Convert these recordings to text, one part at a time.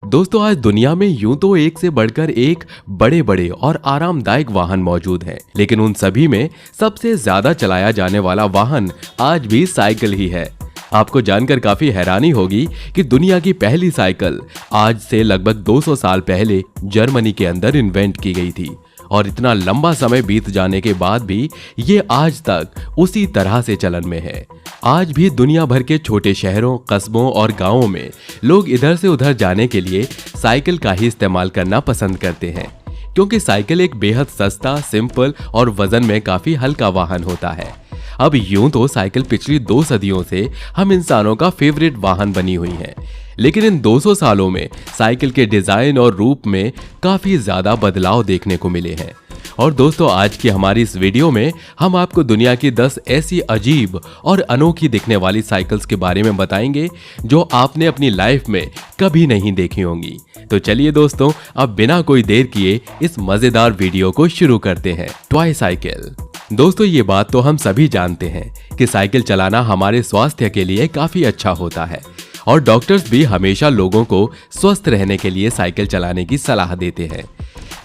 दोस्तों आज दुनिया में यूं तो एक से बढ़कर एक बड़े बड़े और आरामदायक वाहन मौजूद हैं, लेकिन उन सभी में सबसे ज्यादा चलाया जाने वाला वाहन आज भी साइकिल ही है। आपको जानकर काफी हैरानी होगी कि दुनिया की पहली साइकिल आज से लगभग 200 साल पहले जर्मनी के अंदर इन्वेंट की गई थी और इतना लंबा समय बीत जाने के बाद भी ये आज तक उसी तरह से चलन में है। आज भी दुनिया भर के छोटे शहरों, कस्बों और गांवों में लोग इधर से उधर जाने के लिए साइकिल का ही इस्तेमाल करना पसंद करते हैं, क्योंकि साइकिल एक बेहद सस्ता, सिंपल और वजन में काफी हल्का वाहन होता है। अब यूं तो साइकिल पिछली 2 सदियों से हम इंसानों का फेवरेट वाहन बनी हुई है, लेकिन इन 200 सालों में साइकिल के डिजाइन और रूप में काफी ज्यादा बदलाव देखने को मिले हैं। और दोस्तों आज की हमारी इस वीडियो में हम आपको दुनिया की 10 ऐसी अजीब और अनोखी दिखने वाली साइकिल्स के बारे में बताएंगे जो आपने अपनी लाइफ में कभी नहीं देखी होंगी। तो चलिए दोस्तों अब बिना कोई देर किए इस मजेदार वीडियो को शुरू करते हैं। Toy cycle. दोस्तों ये बात तो हम सभी जानते हैं कि साइकिल चलाना हमारे स्वास्थ्य के लिए काफी अच्छा होता है और डॉक्टर्स भी हमेशा लोगों को स्वस्थ रहने के लिए साइकिल चलाने की सलाह देते हैं।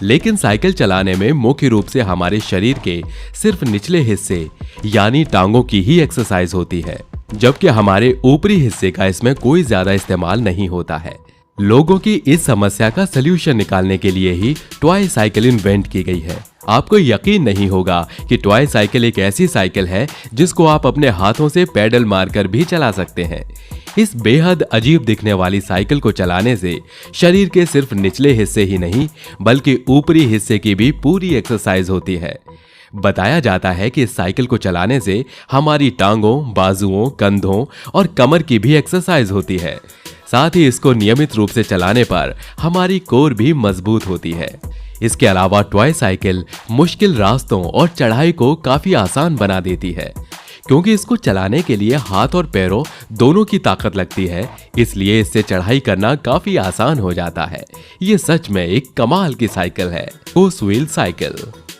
लेकिन साइकिल चलाने में मुख्य रूप से हमारे शरीर के सिर्फ निचले हिस्से यानी टांगों की ही एक्सरसाइज होती है, जबकि हमारे ऊपरी हिस्से का इसमें कोई ज्यादा इस्तेमाल नहीं होता है। लोगों की इस समस्या का सलूशन निकालने के लिए ही टॉय साइकिल इन्वेंट की गई है। आपको यकीन नहीं होगा कि टॉय साइकिल एक ऐसी साइकिल है जिसको आप अपने हाथों से पैडल मारकर भी चला सकते हैं। इस बेहद अजीब दिखने वाली साइकिल को चलाने से शरीर के सिर्फ निचले हिस्से ही नहीं बल्कि ऊपरी हिस्से की भी पूरी एक्सरसाइज होती है। बताया जाता है कि इस साइकिल को चलाने से हमारी टांगों, बाजुओं, कंधों और कमर की भी एक्सरसाइज होती है। साथ ही इसको नियमित रूप से चलाने पर हमारी कोर भी मजबूत होती है। इसके अलावा टॉय साइकिल मुश्किल रास्तों और चढ़ाई को काफी आसान बना देती है, क्योंकि इसको चलाने के लिए हाथ और पैरों दोनों की ताकत लगती है, इसलिए इससे चढ़ाई करना काफी आसान हो जाता है। ये सच में एक कमाल की साइकिल है। कोस व्हील साइकिल।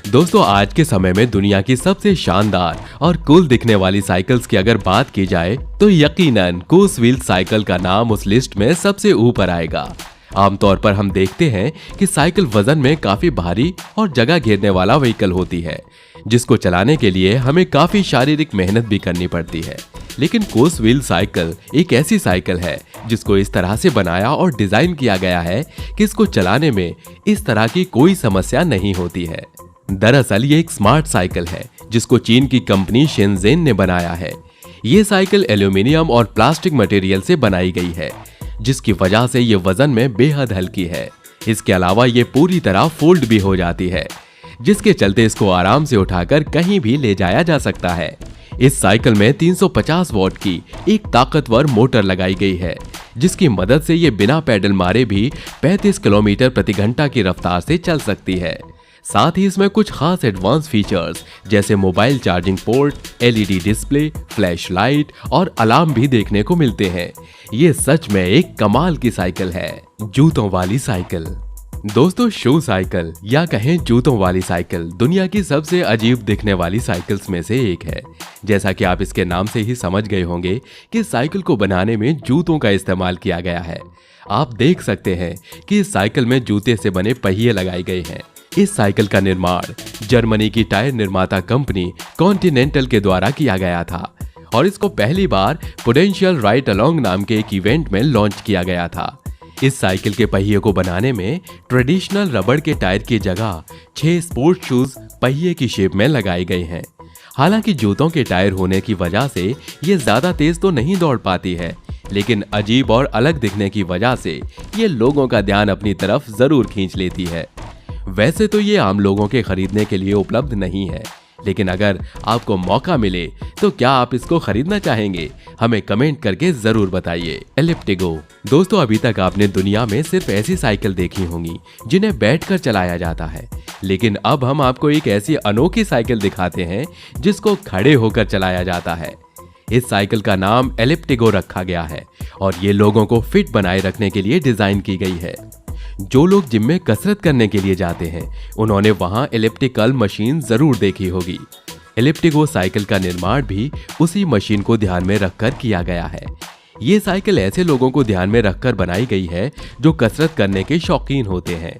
दोस्तों आज के समय में दुनिया की सबसे शानदार और कूल दिखने वाली साइकिल्स की अगर बात की जाए तो यकीनन कोस व्हील साइकिल का नाम उस लिस्ट में सबसे ऊपर आएगा। आमतौर पर हम देखते हैं कि साइकिल वजन में काफी भारी और जगह घेरने वाला व्हीकल होती है, जिसको चलाने के लिए हमें काफी शारीरिक मेहनत भी करनी पड़ती है। लेकिन कोस व्हील साइकिल एक ऐसी साइकिल है जिसको इस तरह से बनाया और डिजाइन किया गया है कि इसको चलाने में इस तरह की कोई समस्या नहीं होती है। दरअसल ये एक स्मार्ट साइकिल है जिसको चीन की कंपनी शेनज़ेन ने बनाया है। ये साइकिल एल्यूमिनियम और प्लास्टिक मटेरियल से बनाई गई है, जिसकी वजह से ये वजन में बेहद हल्की है। इसके अलावा ये पूरी तरह फोल्ड भी हो जाती है, जिसके चलते इसको आराम से उठाकर कहीं भी ले जाया जा सकता है। इस साइकिल में 350 वॉट की एक ताकतवर मोटर लगाई गई है, जिसकी मदद से ये बिना पैडल मारे भी 35 किलोमीटर प्रति घंटा की रफ्तार से चल सकती है। साथ ही इसमें कुछ खास एडवांस फीचर्स जैसे mobile charging port, LED display, flash light और अलार्म भी देखने को मिलते हैं। ये सच में एक कमाल की साइकिल है। जूतों वाली साइकिल। दोस्तों शू साइकिल या कहें जूतों वाली साइकिल दुनिया की सबसे अजीब दिखने वाली साइकिल्स में से एक है। जैसा कि आप इसके नाम से ही समझ गए होंगे कि साइकिल को बनाने में जूतों का इस्तेमाल किया गया है। आप देख सकते हैं कि इस साइकिल में जूते से बने पहिए लगाए गए हैं। इस साइकिल का निर्माण जर्मनी की टायर निर्माता कंपनी कॉन्टिनेंटल के द्वारा किया गया था और इसको पहली बार पोटेंशियल राइड अलोंग नाम के एक इवेंट में लॉन्च किया गया था। इस साइकिल के पहिए को बनाने में ट्रेडिशनल रबड़ के टायर की जगह 6 स्पोर्ट्स शूज पहिए की शेप में लगाए गए हैं। हालांकि जूतों के टायर होने की वजह से ये ज्यादा तेज तो नहीं दौड़ पाती है, लेकिन अजीब और अलग दिखने की वजह से ये लोगों का ध्यान अपनी तरफ जरूर खींच लेती है। वैसे तो ये आम लोगों के खरीदने के लिए उपलब्ध नहीं है, लेकिन अगर आपको मौका मिले तो क्या आप इसको खरीदना चाहेंगे? हमें कमेंट करके जरूर बताइए। एलिप्टिगो। दोस्तों अभी तक आपने दुनिया में सिर्फ ऐसी साइकिल देखी होंगी जिन्हें बैठकर चलाया जाता है, लेकिन अब हम आपको एक ऐसी अनोखी साइकिल दिखाते हैं जिसको खड़े होकर चलाया जाता है। इस साइकिल का नाम एलिप्टिगो रखा गया है और ये लोगों को फिट बनाए रखने के लिए डिजाइन की गई है। जो लोग जिम में कसरत करने के लिए जाते हैं उन्होंने वहां एलिप्टिकल मशीन जरूर देखी होगी। एलिप्टिगो साइकिल का निर्माण भी उसी मशीन को ध्यान में रखकर किया गया है। ये साइकिल ऐसे लोगों को ध्यान में रखकर बनाई गई है जो कसरत करने के शौकीन होते हैं।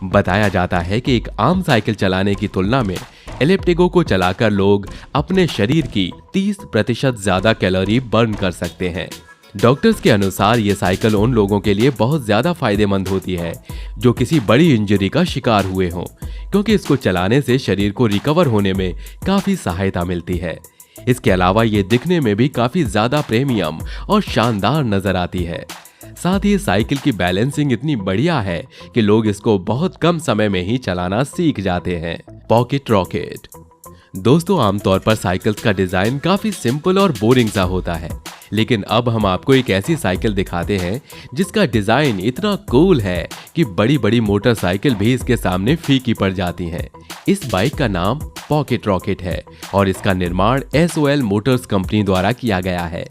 बताया जाता है कि एक आम साइकिल चलाने की तुलना में एलिप्टिगो को चलाकर लोग अपने शरीर की 30% ज्यादा कैलोरी बर्न कर सकते हैं। डॉक्टर्स के अनुसार ये साइकिल उन लोगों के लिए बहुत ज्यादा फायदेमंद होती है जो किसी बड़ी इंजरी का शिकार हुए हों, क्योंकि इसको चलाने से शरीर को रिकवर होने में काफी सहायता मिलती है। इसके अलावा ये दिखने में भी काफी ज्यादा प्रीमियम और शानदार नजर आती है। साथ ही साइकिल की बैलेंसिंग इतनी बढ़िया है कि लोग इसको बहुत कम समय में ही चलाना सीख जाते हैं। Pocket rocket. दोस्तों, आमतौर पर साइकिल्स का डिजाइन काफी सिंपल और बोरिंग सा होता है, लेकिन अब हम आपको एक ऐसी साइकिल दिखाते हैं जिसका डिजाइन इतना कूल है कि बड़ी बड़ी मोटरसाइकिल भी इसके सामने फीकी पड़ जाती हैं। इस बाइक का नाम पॉकेट रॉकेट है और इसका निर्माण SOL मोटर्स कंपनी द्वारा किया गया है।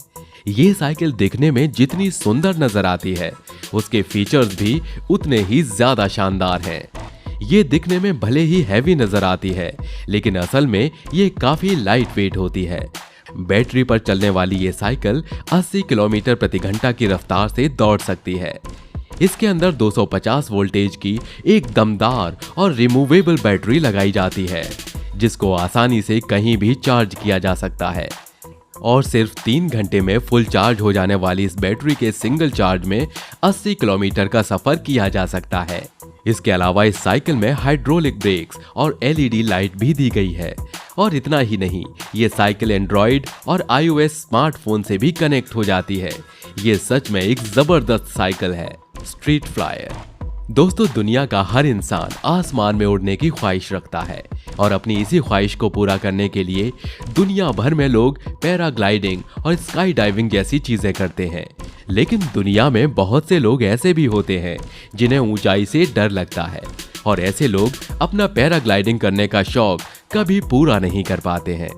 ये साइकिल दिखने में जितनी सुंदर नजर आती है, उसके फीचर्स भी उतने ही ज्यादा शानदार हैं। ये दिखने में भले ही हैवी नजर आती है, लेकिन असल में ये काफी लाइट वेट होती है। बैटरी पर चलने वाली ये साइकिल 80 किलोमीटर प्रति घंटा की रफ्तार से दौड़ सकती है। इसके अंदर 250 वोल्टेज की एक दमदार और रिमूवेबल बैटरी लगाई जाती है, जिसको आसानी से कहीं भी चार्ज किया जा सकता है। और सिर्फ 3 घंटे में फुल चार्ज हो जाने वाली इस बैटरी के सिंगल चार्ज में 80 किलोमीटर का सफर किया जा सकता है। इसके अलावा इस साइकिल में हाइड्रोलिक ब्रेक्स और LED लाइट भी दी गई है। और इतना ही नहीं, ये साइकिल एंड्रॉइड और iOS स्मार्टफोन से भी कनेक्ट हो जाती है। ये सच में एक जबरदस्त साइकिल है। Street flyer. दोस्तों, दुनिया का हर इंसान आसमान में उड़ने की ख्वाहिश रखता है और अपनी इसी ख्वाहिश को पूरा करने के लिए दुनिया भर में लोग पैराग्लाइडिंग और स्काई डाइविंग जैसी चीजें करते हैं। लेकिन दुनिया में बहुत से लोग ऐसे भी होते हैं जिन्हें ऊंचाई से डर लगता है और ऐसे लोग अपना पैराग्लाइडिंग करने का शौक कभी पूरा नहीं कर पाते हैं।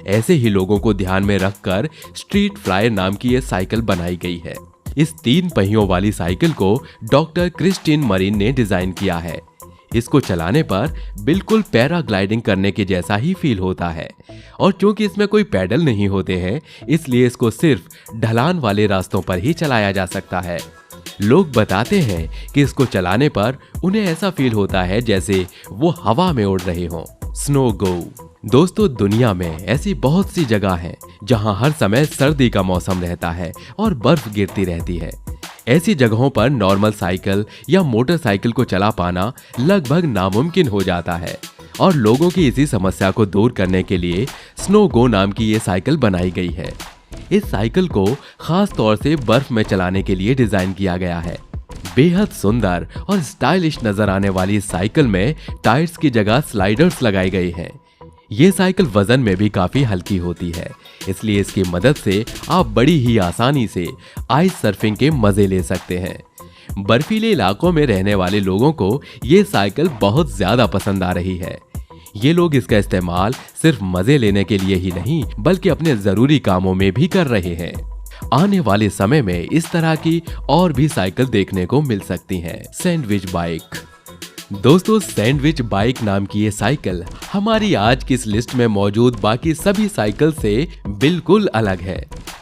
ऐसे ही लोगों को ध्यान में रखकर स्ट्रीट फ्लायर नाम की यह साइकिल बनाई गई है। इस 3 पहियों वाली साइकिल को डॉक्टर क्रिस्टिन मरीन ने डिजाइन किया है। इसको चलाने पर बिल्कुल पैराग्लाइडिंग करने के जैसा ही फील होता है और क्योंकि इसमें कोई पैडल नहीं होते हैं, इसलिए इसको सिर्फ ढलान वाले रास्तों पर ही चलाया जा सकता है। लोग बताते हैं कि इसको चलाने पर उन्हें ऐसा फील होता है जैसे वो हवा में उड़ रहे हों। स्नो गो। दोस्तों, दुनिया में ऐसी बहुत सी जगह हैं जहां हर समय सर्दी का मौसम रहता है और बर्फ गिरती रहती है। ऐसी जगहों पर नॉर्मल साइकिल या मोटरसाइकिल को चला पाना लगभग नामुमकिन हो जाता है और लोगों की इसी समस्या को दूर करने के लिए स्नो गो नाम की ये साइकिल बनाई गई है। इस साइकिल को खास तौर से बर्फ में चलाने के लिए डिजाइन किया गया है। बेहद सुंदर और स्टाइलिश नजर आने वाली इस साइकिल में टायर्स की जगह स्लाइडर्स लगाए गए हैं। ये साइकिल वजन में भी काफी हल्की होती है, इसलिए इसकी मदद से आप बड़ी ही आसानी से आइस सर्फिंग के मजे ले सकते हैं। बर्फीले इलाकों में रहने वाले लोगों को ये साइकिल बहुत ज्यादा पसंद आ रही है। ये लोग इसका इस्तेमाल सिर्फ मजे लेने के लिए ही नहीं, बल्कि अपने जरूरी कामों में भी कर रहे हैं। आने वाले समय में इस तरह की और भी साइकिल देखने को मिल सकती हैं। Sandwich bike. दोस्तों, सैंडविच बाइक नाम की ये साइकिल हमारी आज की इस लिस्ट में मौजूद बाकी सभी साइकिल से बिल्कुल अलग है,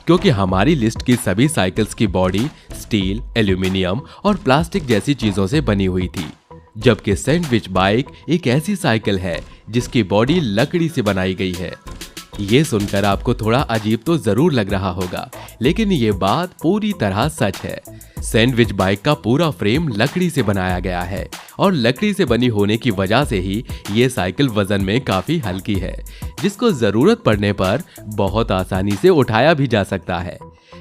क्योंकि हमारी लिस्ट की सभी साइकिल्स की बॉडी स्टील, एल्यूमिनियम और प्लास्टिक जैसी चीजों से बनी हुई थी, जबकि सैंडविच बाइक एक ऐसी साइकिल है जिसकी बॉडी लकड़ी से बनाई गई है। ये सुनकर आपको थोड़ा अजीब तो जरूर लग रहा होगा, लेकिन ये बात पूरी तरह सच है। सैंडविच बाइक का पूरा फ्रेम लकड़ी से बनाया गया है और लकड़ी से बनी होने की वजह से ही ये साइकिल वजन में काफी हल्की है, जिसको जरूरत पड़ने पर बहुत आसानी से उठाया भी जा सकता है।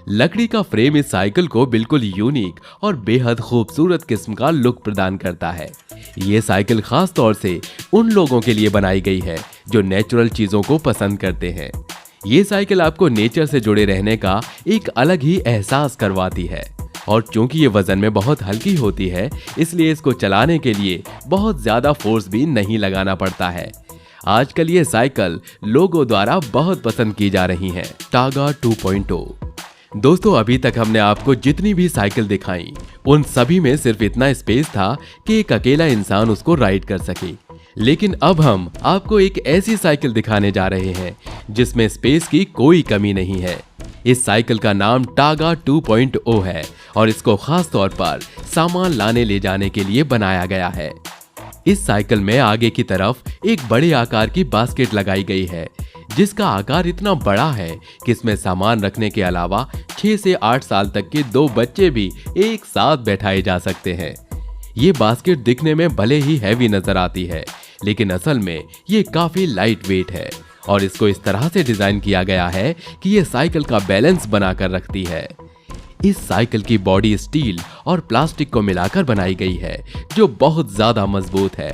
लकड़ी का फ्रेम इस साइकिल को बिल्कुल यूनिक और बेहद खूबसूरत किस्म का लुक प्रदान करता है। ये साइकिल खास तौर से उन लोगों के लिए बनाई गई है जो नेचुरल चीजों को पसंद करते हैं। ये साइकिल आपको नेचर से जुड़े रहने का एक अलग ही एहसास करवाती है और क्योंकि ये वजन में बहुत हल्की होती है, इसलिए इसको चलाने के लिए बहुत ज्यादा फोर्स भी नहीं लगाना पड़ता है। आजकल ये साइकिल लोगों द्वारा बहुत पसंद की जा रही है। टागा 2.0। दोस्तों, अभी तक हमने आपको जितनी भी साइकिल दिखाई, उन सभी में सिर्फ इतना स्पेस था कि एक अकेला इंसान उसको राइड कर सके। लेकिन अब हम आपको एक ऐसी साइकिल दिखाने जा रहे हैं जिसमें स्पेस की कोई कमी नहीं है। इस साइकिल का नाम टागा 2.0 है और इसको खास तौर पर सामान लाने ले जाने के लिए बनाया गया है। इस साइकिल में आगे की तरफ एक बड़े आकार की बास्केट लगाई गई है, जिसका आकार इतना बड़ा है कि इसमें सामान रखने के अलावा 6 से 8 साल तक के 2 बच्चे भी एक साथ बैठाए जा सकते हैं। ये बास्केट दिखने में भले ही हैवी नजर आती है, लेकिन असल में ये काफी लाइट वेट है और इसको इस तरह से डिजाइन किया गया है कि ये साइकिल का बैलेंस बनाकर रखती है। इस साइकिल की बॉडी स्टील और प्लास्टिक को मिलाकर बनाई गई है, जो बहुत ज्यादा मजबूत है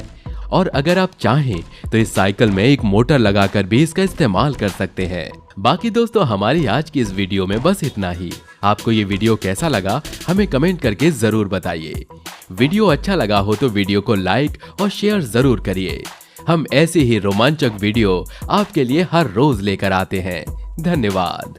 और अगर आप चाहें तो इस साइकिल में एक मोटर लगाकर भी इसका इस्तेमाल कर सकते हैं। बाकी दोस्तों, हमारी आज की इस वीडियो में बस इतना ही। आपको ये वीडियो कैसा लगा हमें कमेंट करके जरूर बताइए। वीडियो अच्छा लगा हो तो वीडियो को लाइक और शेयर जरूर करिए। हम ऐसे ही रोमांचक वीडियो आपके लिए हर रोज लेकर आते हैं। धन्यवाद।